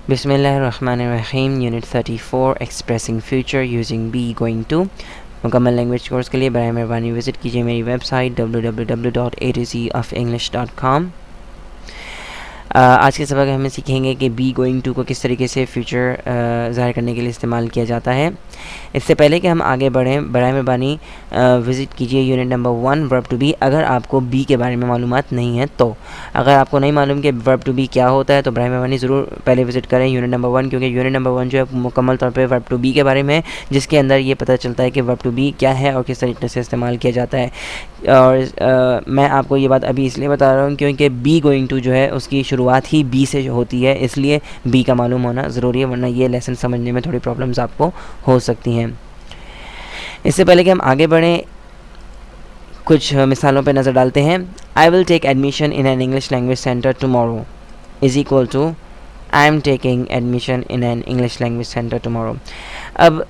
बिस्मिल्लाहिर्रहमानिर्रहीम unit 34 expressing future using be going to. मुकम्मल language course के लिए बराए मेहरबानी विज़िट कीजिए मेरी वेबसाइट www.a2zof.english.com। आज के सबक हमें सीखेंगे कि बी गोइंग टू को किस तरीके से फ्यूचर ज़ाहिर करने के लिए इस्तेमाल किया जाता है। इससे पहले कि हम आगे बढ़ें, बराए मेहरबानी विज़िट कीजिए unit number 1 verb to be, अगर आपको बी के बारे में मालूमात नहीं है तो। अगर आपको नहीं मालूम कि वर्ब टू बी क्या होता है तो बराए मेहरबानी ज़रूर पहले विज़िट करें यूनिट नंबर 1, क्योंकि यूनिट नंबर 1 जो है मुकम्मल तौर पर वर्ब टू बी के बारे में है, जिसके अंदर ये पता चलता है कि वर्ब टू बी क्या है और किस तरीके से इस्तेमाल किया जाता है। और मैं आपको ये बात अभी इसलिए बता रहा हूँ क्योंकि बी गोइंग टू जो है उसकी शुरुआत ही बी से होती है, इसलिए बी का मालूम होना ज़रूरी है, वरना ये लेसन समझने में थोड़ी प्रॉब्लम्स आपको हो सकती हैं। इससे पहले कि हम आगे बढ़ें, कुछ मिसालों पर नज़र डालते हैं। I will take admission in an English language centre tomorrow is equal to I am taking admission in an English language centre tomorrow. अब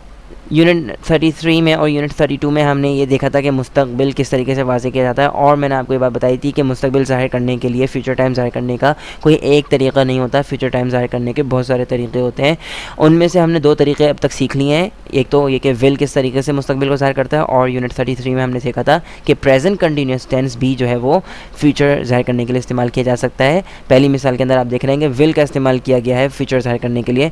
यूनिट 33 में और यूनिट 32 में हमने ये देखा था कि मुस्तकबिल किस तरीके से वाज़े किया जाता है, और मैंने आपको ये बात बताई थी कि मुस्तकबिल ज़ाहिर करने के लिए, फ्यूचर टाइम ज़ाहिर करने का कोई एक तरीक़ा नहीं होता। फ्यूचर टाइम ज़ाहिर करने के बहुत सारे तरीक़े होते हैं, उनमें से हमने 2 तरीक़े अब तक सीख लिए हैं। एक तो ये कि विल किस तरीके से मुस्तकबिल को ज़ाहिर करता है, और यूनिट 33 में हमने सीखा था कि प्रेजेंट कंटिन्यूस टेंस भी जो है वो फ्यूचर ज़ाहिर करने के लिए इस्तेमाल किया जा सकता है। पहली मिसाल के अंदर आप देख रहे हैं कि विल का इस्तेमाल किया गया है फ्यूचर ज़ाहिर करने के लिए।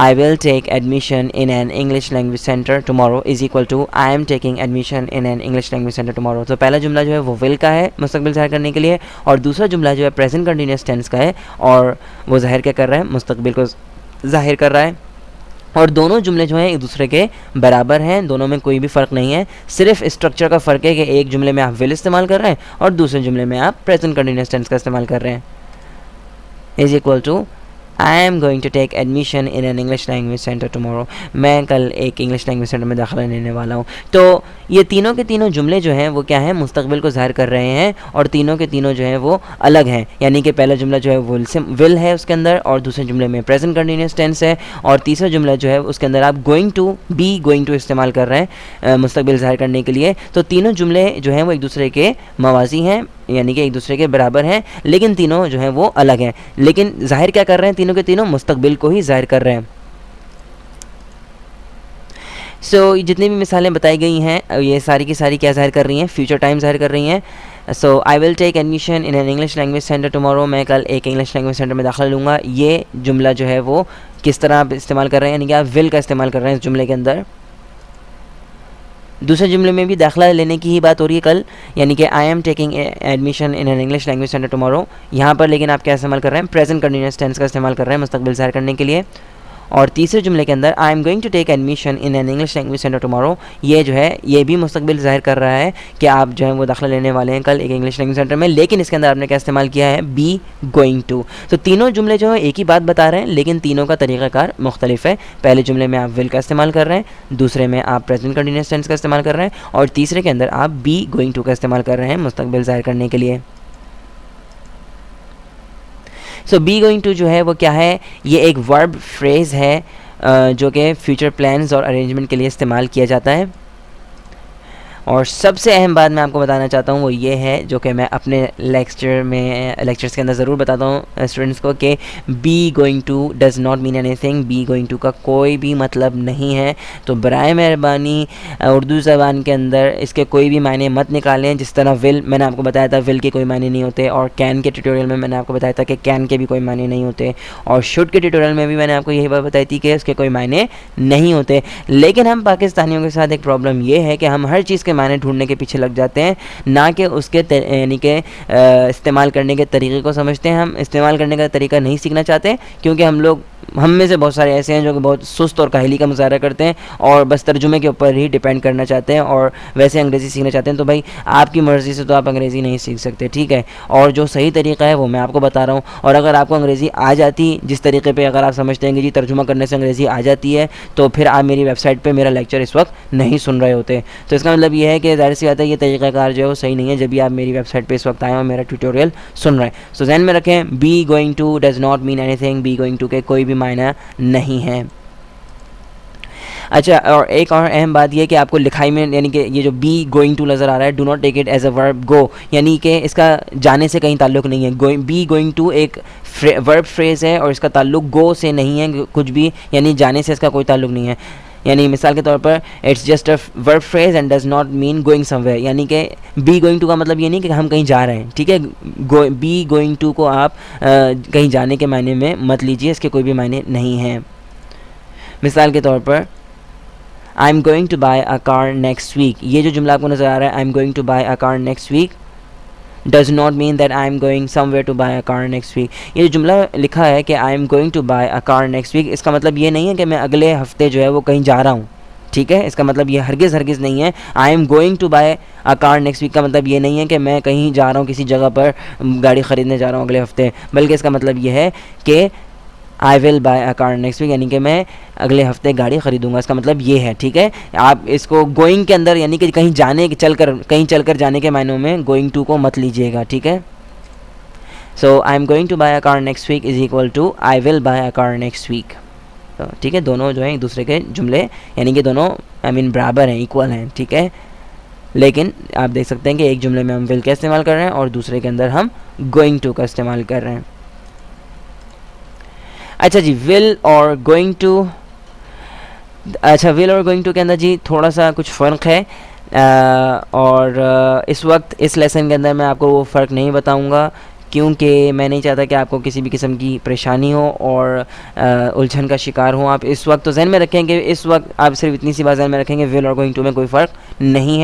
I will take admission in an English language center tomorrow is equal to I am taking admission in an English language center tomorrow। तो पहला जुमला जो है वो will का है मुस्तकबिल ज़ाहिर करने के लिए, और दूसरा जुमला जो है प्रेजेंट कंटिन्यूस टेंस का है, और वो ज़ाहिर क्या कर रहा है, मुस्तकबिल को ज़ाहिर कर रहा है। और दोनों जुमले जो हैं एक दूसरे के बराबर हैं, दोनों में कोई भी फ़र्क नहीं है, सिर्फ स्ट्रक्चर का फ़र्क है कि एक जुमले में आप will इस्तेमाल कर रहे हैं और दूसरे जुमले में आप प्रेजेंट कंटिन्यूस टेंस का इस्तेमाल कर रहे हैं। Is equal to I am going to take admission in an English language center tomorrow। मैं कल एक इंग्लिश लैंग्वेज सेंटर में दाखिला लेने वाला हूँ। तो ये तीनों के तीनों जुमले जो हैं वो क्या हैं, मुस्तकबिल को ज़ाहिर कर रहे हैं, और तीनों के तीनों जो हैं वो अलग हैं। यानी कि पहला जुमला जो है विल है उसके अंदर, और दूसरे जुमले में प्रेजेंट कंटिन्यूस टेंस है, और तीसरा जुमला जो है उसके अंदर आप going to, be going to इस्तेमाल कर रहे हैं मुस्तकबिल ज़ाहिर करने के लिए। तो तीनों जुमले जो हैं वो एक दूसरे के मवाजी हैं, यानी कि एक दूसरे के बराबर हैं, लेकिन तीनों जो हैं वो अलग हैं। लेकिन ज़ाहिर क्या कर रहे हैं, तीनों के तीनों मुस्तकबिल को ही ज़ाहिर कर रहे हैं। जितनी भी मिसालें बताई गई हैं ये सारी की सारी क्या ज़ाहिर कर रही हैं, फ्यूचर टाइम ज़ाहिर कर रही हैं। I will take admission in an English language centre tomorrow, मैं कल एक इंग्लिश लैंग्वेज सेंटर में दाखिला लूँगा। ये जुमला जो है वो किस तरह आप इस्तेमाल कर रहे हैं, यानी कि आप विल का इस्तेमाल कर रहे हैं इस जुमले के अंदर। दूसरे जुमले में भी दाखिला लेने की ही बात हो रही है कल, यानी कि I am taking admission in an English language centre tomorrow. यहाँ पर लेकिन आप क्या इस्तेमाल कर रहे हैं, प्रेजेंट कंटिन्यूस टेंस का इस्तेमाल कर रहे हैं मुस्तकबिल ज़ाहिर करने के लिए। और तीसरे जुमले के अंदर I am going to take admission in an English language centre tomorrow, ये जो है ये भी मुस्तकबिल ज़ाहिर कर रहा है कि आप जो है वो दाखिला लेने वाले हैं कल एक इंग्लिश लैंग्वेज सेंटर में, लेकिन इसके अंदर आपने क्या इस्तेमाल किया है, बी गोइंग टू। तो तीनों जुमले जो है एक ही बात बता रहे हैं, लेकिन तीनों का तरीक़ाकार मुख्तलिफ है। पहले जुमले में आप विल का इस्तेमाल कर रहे हैं, दूसरे में आप प्रेजेंट कंटिन्यूस टेंस का इस्तेमाल कर रहे हैं, और तीसरे के अंदर आप बी गोइंग टू का इस्तेमाल कर रहे हैं मुस्तकबिल ज़ाहिर करने के लिए। बी गोइंग टू जो है वो क्या है, ये एक वर्ब फ्रेज़ है जो कि फ्यूचर प्लान्स और अरेंजमेंट के लिए इस्तेमाल किया जाता है। और सबसे अहम बात मैं आपको बताना चाहता हूँ वो ये है, जो कि मैं अपने लेक्चर्स के अंदर ज़रूर बताता हूँ स्टूडेंट्स को, कि be going to does not mean anything. Be going to का कोई भी मतलब नहीं है। तो बराए मेहरबानी उर्दू ज़बान के अंदर इसके कोई भी मायने मत निकालें। जिस तरह विल, मैंने आपको बताया था विल के कोई मायने नहीं होते, और कैन के ट्यूटोरियल में मैंने आपको बताया था कि कैन के भी कोई मायने नहीं होते, और शुड के ट्यूटोरियल में भी मैंने आपको यही बात बताई थी कि इसके कोई मायने नहीं होते। लेकिन हम पाकिस्तानियों के साथ एक प्रॉब्लम ये है कि हम हर चीज़ के मायने ढूंढने के पीछे लग जाते हैं, ना कि उसके यानी कि इस्तेमाल करने के तरीक़े को समझते हैं। हम इस्तेमाल करने का तरीका नहीं सीखना चाहते, क्योंकि हम में से बहुत सारे ऐसे हैं जो कि बहुत सुस्त और काहली का मुजाहरा करते हैं और बस तर्जुमे के ऊपर ही डिपेंड करना चाहते हैं और वैसे अंग्रेज़ी सीखना चाहते हैं। तो भाई आपकी मर्ज़ी से तो आप अंग्रेज़ी नहीं सीख सकते, ठीक है। और जो सही तरीका है वो मैं आपको बता रहा हूँ, और अगर आपको अंग्रेज़ी आ जाती, जिस तरीके पे अगर आप समझते हैं कि जी तर्जुमा करने से अंग्रेज़ी आ जाती है, तो फिर आप मेरी वेबसाइट पर मेरा लेक्चर इस वक्त नहीं सुन रहे होते। तो इसका मतलब ये है कि ज़ाहिर सी बात है ये तरीक़ाकार जो है वो सही नहीं है जब भी आप मेरी वेबसाइट पर इस वक्त आए और मेरा ट्यूटोरियल सुन रहे हैं। सो ज़हन में रखें, be going to does not mean anything. Be going to के कोई भी मायना नहीं है। अच्छा, और एक और अहम बात यह कि आपको लिखाई में यानी कि ये जो बी गोइंग टू नज़र आ रहा है, do not take it as a verb go, यानी कि इसका जाने से कहीं ताल्लुक़ नहीं है। बी गोइंग टू एक वर्ब फ्रेज़ है और इसका ताल्लुक़ गो से नहीं है कुछ भी, यानी जाने से इसका कोई ताल्लुक़ नहीं है। यानी मिसाल के तौर पर it's just a verb phrase and does not mean going somewhere, यानी कि बी गोइंग टू का मतलब ये नहीं कि हम कहीं जा रहे हैं, ठीक है। बी गोइंग टू को आप कहीं जाने के मायने में मत लीजिए, इसके कोई भी मायने नहीं हैं। मिसाल के तौर पर I am going to buy a car next week, ये जो जुमला आपको नज़र आ रहा है I am going to buy a car next week does not mean that I am going somewhere to buy a car next week. ये जो जुमला लिखा है कि I am going to buy a car next week, इसका मतलब ये नहीं है कि मैं अगले हफ्ते जो है वो कहीं जा रहा हूँ, ठीक है। इसका मतलब ये हरगिज़ नहीं है। I am going to buy a car next week का मतलब ये नहीं है कि मैं कहीं जा रहा हूँ, किसी जगह पर गाड़ी ख़रीदने जा रहा हूँ अगले हफ्ते, बल्कि इसका मतलब ये है कि I will buy a car next week, यानी कि मैं अगले हफ्ते गाड़ी ख़रीदूँगा, इसका मतलब ये है, ठीक है। आप इसको गोइंग के अंदर यानी कि कहीं चलकर जाने के मायनों में गोइंग टू को मत लीजिएगा, ठीक है। So I am going to buy a car next week is equal to I will buy a car next week, ठीक है। दोनों जो है एक दूसरे के जुमले यानी कि दोनों बराबर हैं, इक्वल हैं, ठीक है। लेकिन आप देख सकते हैं कि एक जुमले में हम विल का इस्तेमाल कर रहे हैं और दूसरे के अंदर हम गोइंग टू का इस्तेमाल कर रहे हैं। अच्छा जी, विल और गोइंग टू, अच्छा विल और गोइंग टू के अंदर जी थोड़ा सा कुछ फ़र्क है, और इस वक्त इस लेसन के अंदर मैं आपको वो फ़र्क नहीं बताऊंगा, क्योंकि मैं नहीं चाहता कि आपको किसी भी किस्म की परेशानी हो और उलझन का शिकार हो। आप इस वक्त तो जहन में रखेंगे, इस वक्त आप सिर्फ इतनी सी बात जहन में रखेंगे, विल और गोइंग टू में कोई फ़र्क नहीं है।